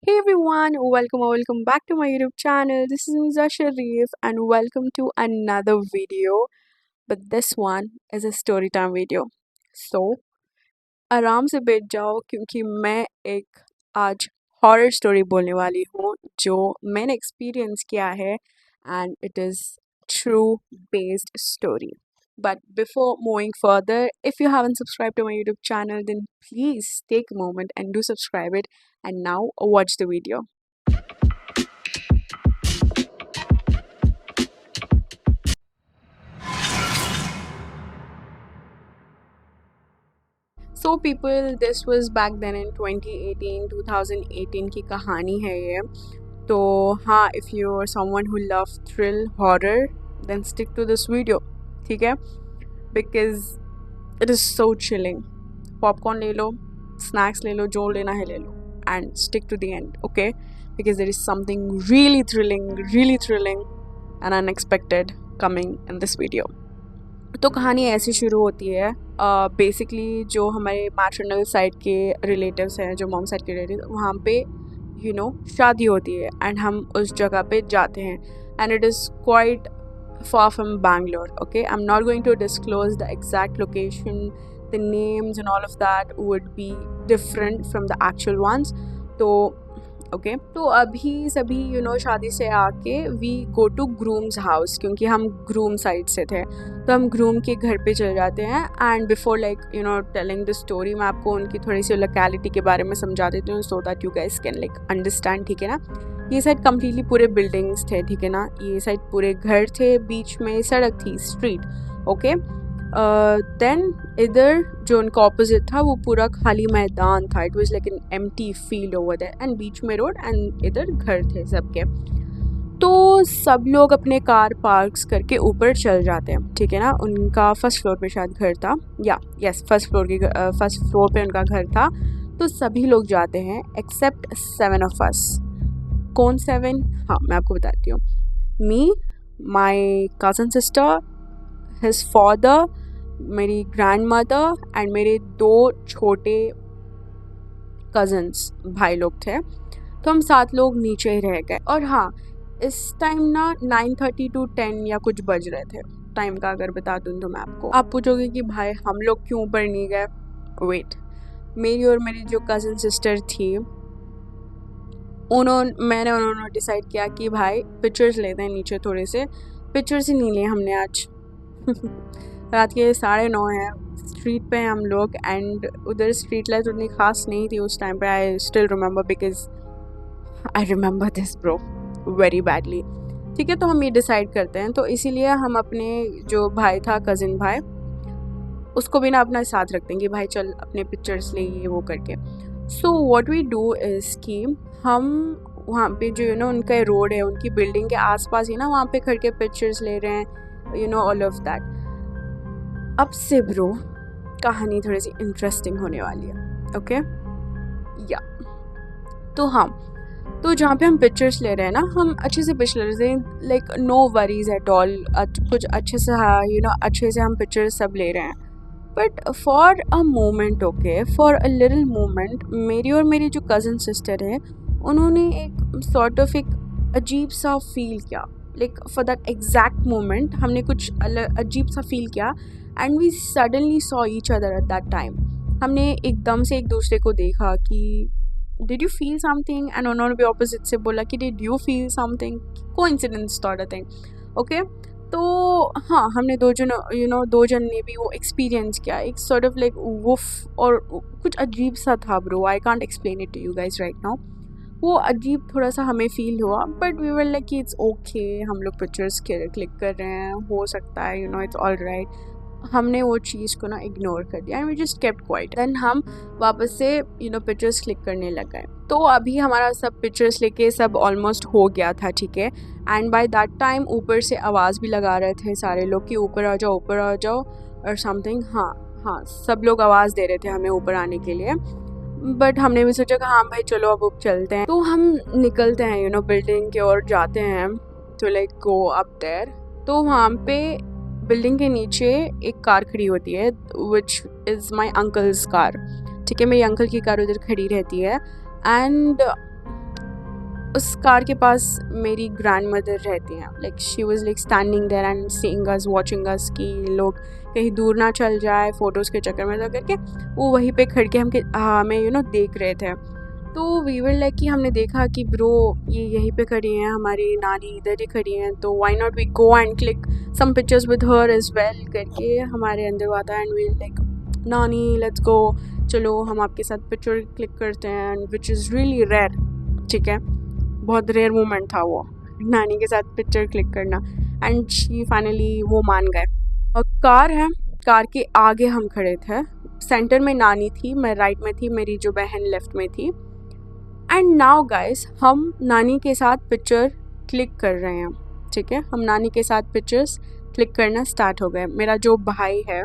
Hey everyone, welcome back to my YouTube channel. This is Miza Sharif and welcome to another video. But this one is a story time video. So, आराम से बैठ जाओ क्योंकि मैं एक आज horror story बोलने वाली हूँ जो मैंने एक्सपीरियंस किया है and it is true based story. But before moving further, if you haven't subscribed to my YouTube channel, then please take a moment and do subscribe it. And now watch the video. So people this was back then in 2018 की कहानी है ये. तो हाँ, if you are someone who love thrill horror then stick to this video, ठीक है, because it is so chilling. Popcorn ले लो, स्नैक्स ले लो, जो लेना है ले लो, and stick to the end, okay, because there is something really thrilling and unexpected coming in this video. तो कहानी ऐसी शुरू होती है. बेसिकली जो हमारे मैट्रिनल साइड के रिलेटिव्स हैं, जो मॉम साइड के रिलेटिव, वहाँ पे शादी होती है एंड हम उस जगह पे जाते हैं and it is quite far from Bangalore. Okay, I'm not going to disclose the exact location. The names and all of that would be different from the actual ones. तो ओके, तो अभी सभी शादी से आके we go to groom's house, क्योंकि हम groom side से थे तो हम ग्रूम के घर पे चले जाते हैं. And before telling the story, मैं आपको उनकी थोड़ी सी लोकेलिटी के बारे में समझा देती हूँ so that you guys can understand, ठीक है ना. ये साइड कम्प्लीटली पूरे बिल्डिंग्स थे, ठीक है ना. ये साइड पूरे घर थे, बीच में सड़क थी, स्ट्रीट, ओके. देन इधर जो उनका ऑपोजिट था वो पूरा खाली मैदान था. It was like an empty field over there and बीच में रोड एंड इधर घर थे सबके. तो सब लोग अपने कार पार्क्स करके ऊपर चल जाते हैं, ठीक है ना. उनका फर्स्ट फ्लोर पे शायद घर था, या यस, फर्स्ट फ्लोर पे उनका घर था. तो सभी लोग जाते हैं एक्सेप्ट 7 ऑफ अस. कौन 7? हाँ, मैं आपको बताती हूँ. Me, my cousin sister, his father, मेरी ग्रैंड मदर एंड मेरे 2 छोटे कज़न्स भाई लोग थे. तो हम 7 लोग नीचे ही रह गए. और हाँ, इस टाइम ना 9:30 to 10 या कुछ बज रहे थे. टाइम का अगर बता दूँ तो मैं आपको, आप पूछोगे कि भाई हम लोग क्यों ऊपर नहीं गए. वेट, मेरी और मेरी जो कज़न सिस्टर थी, उन्होंने डिसाइड किया कि भाई पिक्चर्स लेते हैं नीचे. थोड़े से पिक्चर्स ही नहीं लिए हमने आज. रात के 9:30 हैं, स्ट्रीट पे हैं हम लोग एंड उधर स्ट्रीट लाइट उतनी खास नहीं थी उस टाइम पे. I still remember because I remember this bro very badly, ठीक है. तो हम ये डिसाइड करते हैं, तो इसीलिए हम अपने जो भाई था, कज़िन भाई, उसको भी ना अपना साथ रखते हैं कि भाई चल अपने पिक्चर्स ले, ये वो करके. So what we do is कि हम वहाँ पे जो उनका रोड है, उनकी बिल्डिंग के आसपास ही ना, वहाँ पे खड़ के पिक्चर्स ले रहे हैं, ऑल ऑफ दैट. अब से ब्रो कहानी थोड़ी सी इंटरेस्टिंग होने वाली है, ओके. या तो हाँ, तो जहाँ पे हम पिक्चर्स ले रहे हैं ना, हम अच्छे से पिक्चर ले रहे हैं, like no worries at all. कुछ अच्छे से, हाँ, अच्छे से हम पिक्चर्स सब ले रहे हैं. But for a moment, okay, for a little moment, मेरी और मेरी जो कज़न सिस्टर है, उन्होंने एक सॉर्ट ऑफ एक अजीब सा फील किया. Like for that exact moment हमने कुछ अजीब सा फील किया and we suddenly saw each other at that time. हमने एकदम से एक दूसरे को देखा कि did you feel something, and उन्होंने भी ऑपोजिट से बोला कि did you feel something. Coincidence sort of thing, okay. तो हाँ, हमने दो जन ने भी वो एक्सपीरियंस किया, एक सॉर्ट ऑफ लाइक वुफ, और कुछ अजीब सा था bro. I can't explain it to you guys right now. वो अजीब थोड़ा सा हमें फील हुआ, बट वी वर लाइक कि इट्स ओके, हम लोग पिक्चर्स क्लिक कर रहे हैं, हो सकता है, इट्स ऑल राइट. हमने वो चीज़ को ना इग्नोर कर दिया and we just kept quiet. Then हम वापस से पिक्चर्स क्लिक करने लग गए. तो अभी हमारा सब पिक्चर्स लेके सब ऑलमोस्ट हो गया था, ठीक है. एंड बाय दैट टाइम ऊपर से आवाज़ भी लगा रहे थे सारे लोग कि ऊपर आ जाओ और समथिंग. हाँ, सब लोग आवाज़ दे रहे थे हमें ऊपर आने के लिए. बट हमने भी सोचा कि हाँ भाई चलो अब चलते हैं. तो हम निकलते हैं बिल्डिंग की ओर जाते हैं to like go up there. तो वहाँ पे बिल्डिंग के नीचे एक कार खड़ी होती है, which is my uncle's car, ठीक है. मेरे अंकल की कार उधर खड़ी रहती है. एंड उस कार के पास मेरी ग्रैंड मदर रहती हैं. Like she was like standing there and seeing us, watching us कि लोग कहीं दूर ना चल जाए फ़ोटोज़ के चक्कर में, तो करके वो वहीं पे खड़ के हमें देख रहे थे. तो वी वर लाइक कि हमने देखा कि ब्रो ये यहीं पे खड़ी हैं, हमारी नानी इधर ही खड़ी हैं, तो why not we go and click some pictures with her as well करके हमारे अंदर आता है. And we like nani let's go, चलो हम आपके साथ पिक्चर क्लिक करते हैं, विच इज़ रियली रेयर. ठीक है, बहुत रेयर मोमेंट था वो, नानी के साथ पिक्चर क्लिक करना. एंड शी फाइनली वो मान गए. और कार है, कार के आगे हम खड़े थे, सेंटर में नानी थी, मैं राइट में थी, मेरी जो बहन लेफ्ट में थी. एंड नाउ गाइस हम नानी के साथ पिक्चर क्लिक कर रहे हैं. ठीक है, हम नानी के साथ पिक्चर्स क्लिक करना स्टार्ट हो गए. मेरा जो भाई है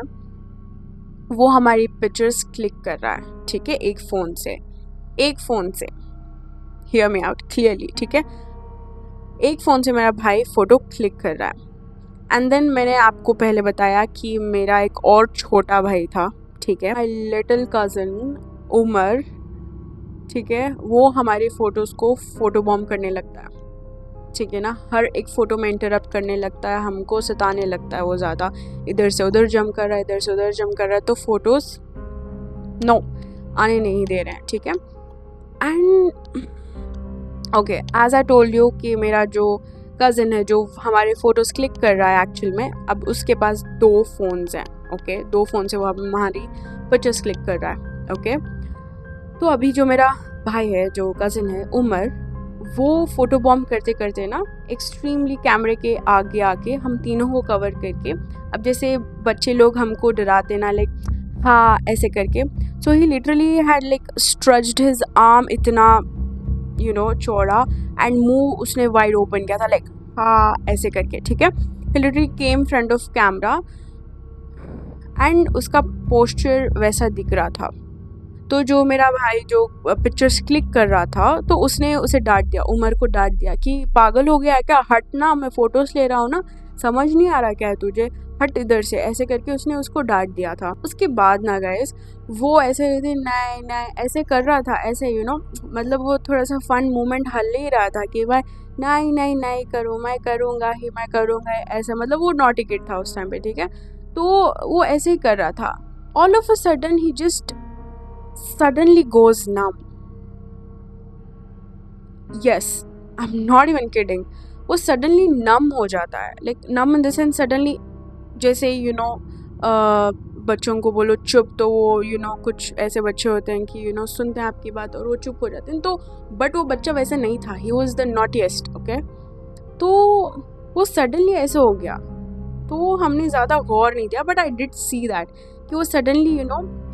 वो हमारी पिक्चर्स क्लिक कर रहा है. ठीक है, एक फ़ोन से हियर मी आउट क्लियरली. ठीक है, एक फ़ोन से मेरा भाई फ़ोटो क्लिक कर रहा है. एंड देन मैंने आपको पहले बताया कि मेरा एक और छोटा भाई था. ठीक है, माई लिटिल कज़न उमर. ठीक है, वो हमारी फ़ोटोज़ को फ़ोटो बॉम्ब करने लगता है. ठीक है ना, हर एक फ़ोटो में इंटरप्ट करने लगता है, हमको सताने लगता है वो ज़्यादा. इधर से उधर जंप कर रहा है, इधर से उधर जंप कर रहा है, तो फ़ोटोज़ नो आने नहीं दे रहे हैं. ठीक है, and okay as I told you कि मेरा जो कज़न है जो हमारे फ़ोटोज़ क्लिक कर रहा है एक्चुअल में, अब उसके पास 2 फ़ोन्स हैं. ओके, 2 फ़ोन से वो अब हमारी पिक्चर्स क्लिक कर रहा है. ओके, तो अभी जो मेरा भाई है, जो कज़न है उमर, वो फ़ोटो बॉम्ब करते करते ना एक्सट्रीमली कैमरे के आगे आके हम तीनों को कवर करके, अब जैसे बच्चे लोग हमको डराते ना लाइक हाँ ऐसे करके, so he literally had like stretched his arm इतना चौड़ा, एंड मुंह उसने वाइड ओपन किया था लाइक हाँ ऐसे करके. ठीक है, he literally came front of camera and उसका पोस्चर वैसा दिख रहा था. तो जो मेरा भाई जो पिक्चर्स क्लिक कर रहा था, तो उसने उसे डांट दिया, उमर को डांट दिया कि पागल हो गया है क्या, हट ना, मैं फ़ोटोज़ ले रहा हूँ ना, समझ नहीं आ रहा क्या है तुझे, हट इधर से, ऐसे करके उसने उसको डांट दिया था. उसके बाद ना गाइस वो ऐसे नहीं नहीं ऐसे कर रहा था, ऐसे मतलब वो थोड़ा सा फन मोमेंट हल ही रहा था कि भाई नहीं नहीं नहीं करो, मैं करूँगा ही, मैं करूँगा ऐसा, मतलब वो नॉटी किड था उस टाइम पे. ठीक है, तो वो ऐसे ही कर रहा था. All of a sudden he just suddenly goes numb. Yes, I'm not even kidding. वो suddenly numb हो जाता है, like numb in the sense suddenly जैसे बच्चों को बोलो चुप, तो वो कुछ ऐसे बच्चे होते हैं कि सुनते हैं आपकी बात और वो चुप हो जाते हैं. तो बट वो बच्चा वैसे नहीं था, he was the naughtiest. Okay, तो वो सडनली ऐसे हो गया, तो हमने ज़्यादा गौर नहीं किया, but I did see that कि वो सडनली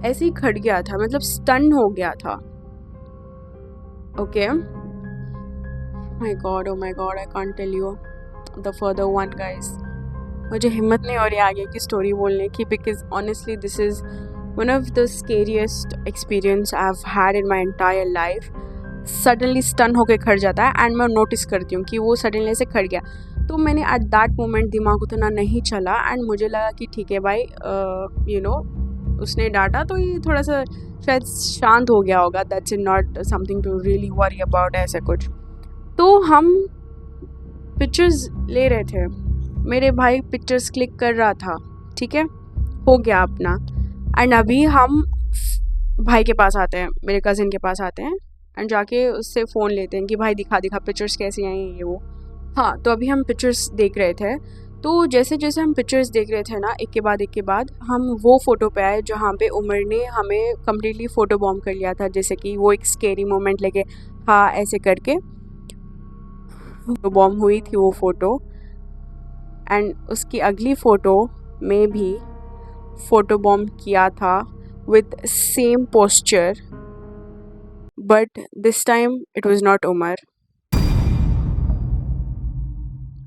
ऐसे ही खड़ गया था, मतलब स्टन हो गया था. Okay, my god, oh my god, I can't tell you the further one guys. मुझे हिम्मत नहीं हो रही आगे की स्टोरी बोलने की, because honestly this is one of the scariest experience I have had in my entire life. Suddenly stun होके खड़ जाता है, एंड मैं नोटिस करती हूँ कि वो सडनली ऐसे खड़ गया. तो मैंने एट दैट मोमेंट दिमाग उतना नहीं चला, एंड मुझे लगा कि ठीक है भाई, उसने डांटा तो ये थोड़ा सा शायद शांत हो गया होगा, that's not something to really worry about, ऐसा कुछ. तो हम पिक्चर्स ले रहे थे, मेरे भाई पिक्चर्स क्लिक कर रहा था. ठीक है, हो गया अपना. एंड अभी हम भाई के पास आते हैं, मेरे कज़न के पास आते हैं, एंड जाके उससे फ़ोन लेते हैं कि भाई दिखा पिक्चर्स कैसी आई हैं ये वो. हाँ, तो अभी हम पिक्चर्स देख रहे थे, तो जैसे जैसे हम पिक्चर्स देख रहे थे ना, एक के बाद हम वो फ़ोटो पे आए जहाँ पे उमर ने हमें कम्प्लीटली फ़ोटो बॉम्ब कर लिया था. जैसे कि वो एक स्केरी मोमेंट लेके हाँ ऐसे करके फ़ोटो बॉम्ब हुई थी वो फ़ोटो. एंड उसकी अगली फ़ोटो में भी फ़ोटो बॉम्ब किया था with same posture, but this time it was not Umar.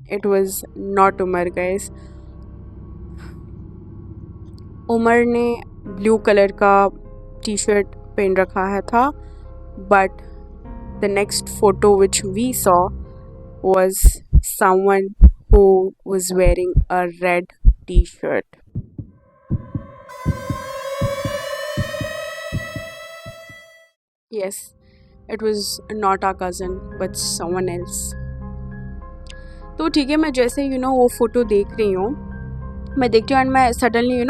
It was not Umar guys. Umar ने ब्लू कलर का टी शर्ट पहन रखा है था, but the next photo which we saw was someone who was wearing a red t-shirt. Yes, it was not our cousin but someone else. तो ठीक है, मैं जैसे वो फ़ोटो देख रही हूँ, मैं देखती हूँ एंड मैं सडनली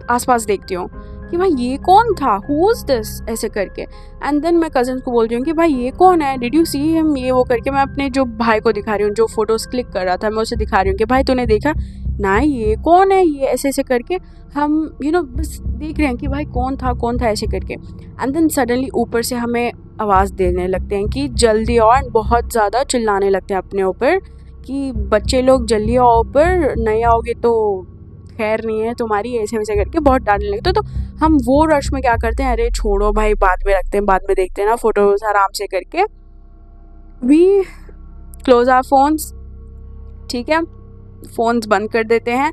आसपास देखती हूँ कि भाई ये कौन था, हु इज़ दिस, ऐसे करके। एंड देन मैं कज़न को बोल रही हूँ कि भाई ये कौन है, डिड यू सी हिम, ये वो करके मैं अपने जो भाई को दिखा रही हूँ, जो फोटोज़ क्लिक कर रहा था, मैं उसे दिखा रही हूँ कि भाई तूने देखा ना, ये कौन है, ये ऐसे ऐसे करके हम बस देख रहे हैं कि भाई कौन था ऐसे करके। एंड देन सडनली ऊपर से हमें आवाज़ देने लगते हैं कि जल्दी आओ, एंड बहुत ज़्यादा चिल्लाने लगते हैं अपने ऊपर कि बच्चे लोग जल्दी आओ ऊपर, नहीं आओगे तो खैर नहीं है तुम्हारी, ऐसे वैसे करके बहुत डांटने लगते। तो हम वो रश में क्या करते हैं, अरे छोड़ो भाई, बाद में रखते हैं, बाद में देखते हैं ना फोटोज आराम से करके, वी क्लोज आवर फोन्स। ठीक है, फोन्स बंद कर देते हैं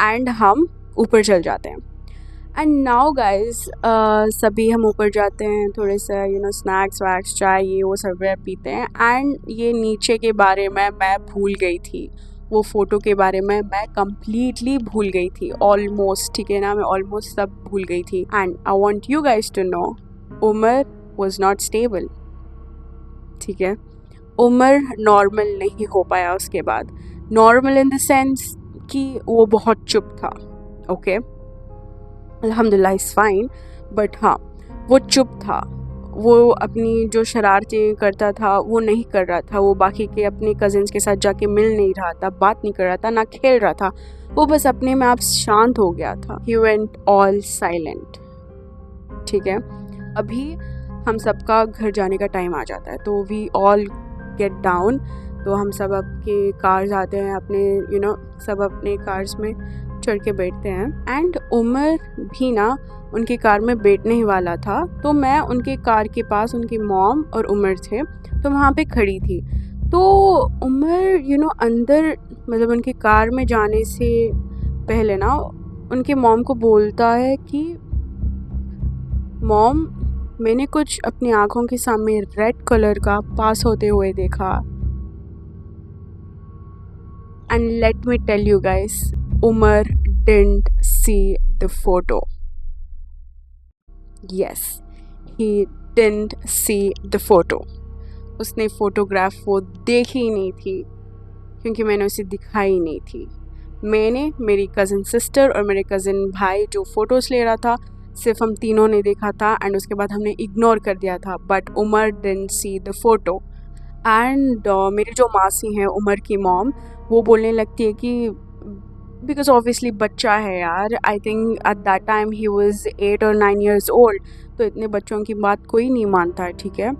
एंड हम ऊपर चल जाते हैं। एंड नाउ गाइज सभी हम ऊपर जाते हैं, थोड़े से स्नैक्स वैक्स, चाय, ये वो सब पीते हैं। एंड ये नीचे के बारे में मैं भूल गई थी, वो फ़ोटो के बारे में मैं कम्प्लीटली भूल गई थी, ऑलमोस्ट। ठीक है ना, मैं ऑलमोस्ट सब भूल गई थी। And I want you guys to know, Umar was not stable. ठीक है, उमर नॉर्मल नहीं हो पाया उसके बाद। नॉर्मल इन द सेंस कि वो बहुत चुप था। ओके, अल्हम्दुलिल्लाह इज़ फाइन, बट हाँ, वो चुप था, वो अपनी जो शरारतें करता था वो नहीं कर रहा था, वो बाकी के अपने कज़िन्स के साथ जाके मिल नहीं रहा था, बात नहीं कर रहा था, ना खेल रहा था, वो बस अपने में आप शांत हो गया था। He went all silent. ठीक है, अभी हम सबका घर जाने का टाइम आ जाता है, तो वी ऑल गेट डाउन। तो हम सब अपने कार्स आते हैं, अपने सब अपने कार्स में चढ़ के बैठते हैं। एंड उमर भी ना उनकी कार में बैठने ही वाला था, तो मैं उनके कार के पास, उनकी मॉम और उमर थे, तो वहाँ पे खड़ी थी। तो उमर अंदर, मतलब उनकी कार में जाने से पहले ना उनकी मॉम को बोलता है कि मॉम, मैंने कुछ अपनी आँखों के सामने रेड कलर का पास होते हुए देखा। And let me tell you guys, Umar didn't see the photo. Yes, he didn't see the photo. उसने फ़ोटोग्राफ वो देखी ही नहीं थी, क्योंकि मैंने उसे दिखाई नहीं थी। मैंने, मेरी कज़न सिस्टर और मेरे कज़न भाई जो फ़ोटोज़ ले रहा था, सिर्फ हम तीनों ने देखा था, एंड उसके बाद हमने इग्नोर कर दिया था। But Umar didn't see the photo. And मेरी जो मासी हैं, उमर की मॉम, वो बोलने लगती है कि बिकॉज ऑब्वियसली बच्चा है यार, I think eight that time he was 8 और 9 years ओल्ड, तो इतने बच्चों की बात कोई नहीं मानता है। ठीक है,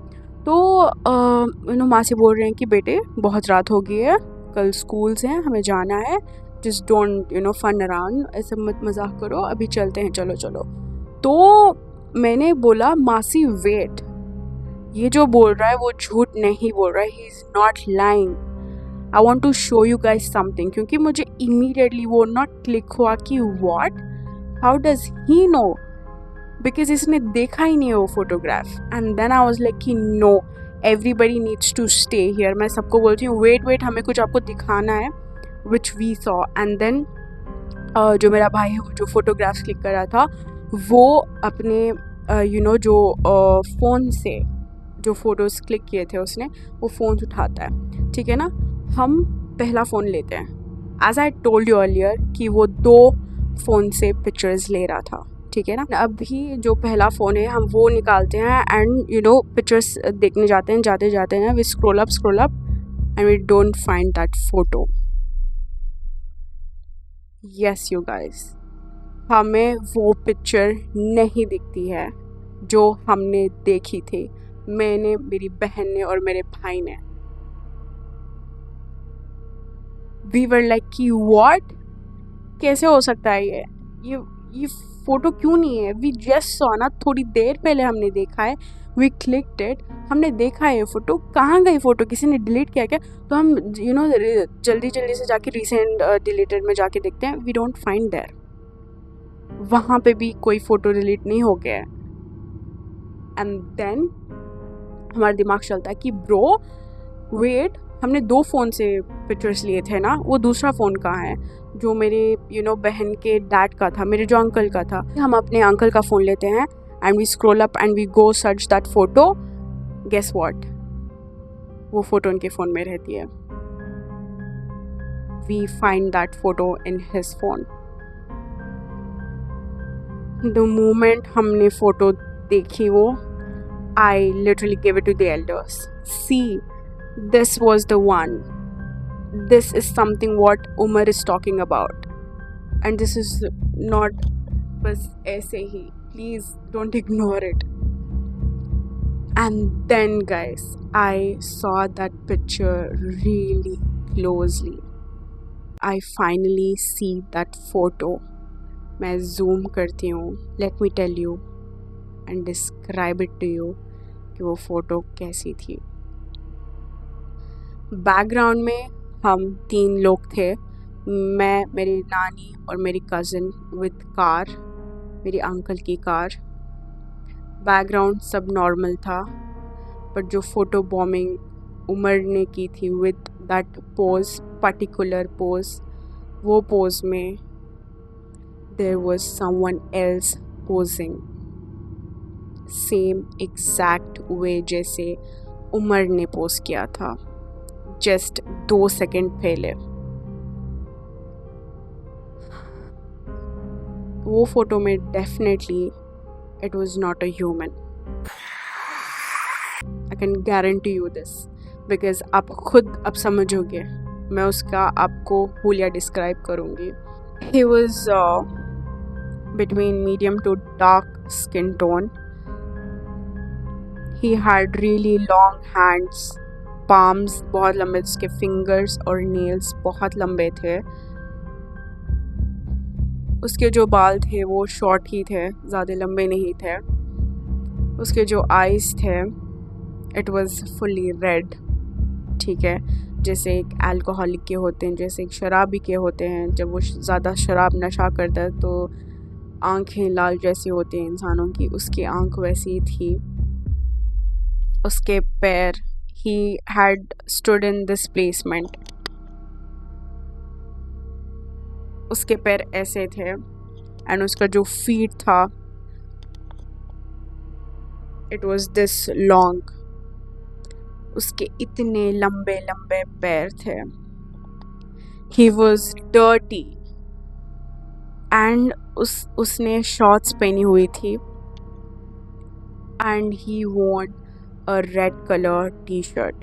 तो माँ से बोल रहे हैं कि बेटे बहुत रात हो गई है, कल स्कूल्स हैं, हमें जाना है, जस्ट डोंट फन अराउंड, ऐसे मत मजाक करो, अभी चलते हैं, चलो चलो। तो मैंने बोला मासी वेट, ये जो बोल रहा है वो झूठ नहीं बोल रहा है, he is not lying, I want to show you guys something. क्योंकि मुझे इमीडिएटली वो नॉट क्लिक हुआ कि what, how does he know, because इसने देखा ही नहीं है वो photograph. And then I was like कि no, everybody needs to stay here. मैं सबको बोलती हूँ वेट, हमें कुछ आपको दिखाना है, which we saw. And then जो मेरा भाई है, वो जो फोटोग्राफ्स क्लिक कर रहा था, वो अपने जो फ़ोन से जो फ़ोटोज़ क्लिक किए थे उसने, वो फ़ोन उठाता है। ठीक है ना, हम पहला फ़ोन लेते हैं, as I told you earlier कि वो 2 फ़ोन से पिक्चर्स ले रहा था। ठीक है ना, अभी जो पहला फ़ोन है हम वो निकालते हैं एंड पिक्चर्स देखने जाते हैं, जाते जाते हैं we scroll up and we don't find that photo. Yes you guys, हमें वो पिक्चर नहीं दिखती है जो हमने देखी थी, मैंने, मेरी बहन ने और मेरे भाई ने। वी वर लाइक कि व्हाट, कैसे हो सकता है ये फ़ोटो क्यों नहीं है, वी जस्ट सॉ ना, थोड़ी देर पहले हमने देखा है, वी क्लिक्ड इट, हमने देखा है ये फ़ोटो, कहाँ गई फ़ोटो, किसी ने डिलीट किया क्या? तो हम जल्दी से जाके रिसेंट डिलीटेड में जाके देखते हैं, वी डोंट फाइंड देयर, वहाँ पे भी कोई फ़ोटो डिलीट नहीं हो गया है। एंड देन हमारा दिमाग चलता है कि ब्रो वेट, हमने 2 फ़ोन से पिक्चर्स लिए थे ना, वो दूसरा फ़ोन कहाँ है, जो मेरे बहन के डैड का था, मेरे जो अंकल का था। हम अपने अंकल का फ़ोन लेते हैं and we scroll up and we go search that photo guess what, वो फोटो उनके फ़ोन में रहती है. We find that photo in his phone. The moment हमने फोटो देखी वो, I literally gave it to the elders. See, this was the one. This is something what Umar is talking about. And this is not बस ऐसे ही. Please don't ignore it. And then guys, I saw that picture really closely. I finally see that photo. मैं zoom करती हूँ. Let me tell you and describe it to you कि वो photo कैसी थी. Background में हम 3 लोग थे, मैं, मेरी नानी और मेरी कज़न विद कार, मेरी अंकल की कार. बैकग्राउंड सब नॉर्मल था, बट जो फ़ोटो बॉम्बिंग उमर ने की थी with that pose, particular pose, वो पोज में there was someone else posing same exact way जैसे उमर ने पोज किया था जस्ट 2 सेकंड पहले. वो फोटो में definitely it was not a human. I can guarantee you this because आप खुद अब समझोगे. मैं उसका आपको हुलिया डिस्क्राइब करूँगी. He was between medium to dark skin tone. He had really long hands, palms बहुत लंबे, उसके फिंगर्स और नेल्स बहुत लंबे थे. उसके जो बाल थे वो शॉर्ट ही थे, ज़्यादा लंबे नहीं थे. उसके जो आइज़ थे इट वाज फुली रेड. ठीक है, जैसे एक अल्कोहलिक के होते हैं, जैसे एक शराबी के होते हैं. जब वो ज़्यादा शराब नशा करता है तो आंखें लाल जैसी होती हैं इंसानों की, उसकी आंख वैसी थी. उसके पैर, he had stood in this placement. उसके पैर ऐसे थे एंड उसका जो फीट था it was this long. उसके इतने लंबे लंबे पैर थे. He was dirty and उसने शॉर्ट्स पहनी हुई थी and he wore a red color t-shirt.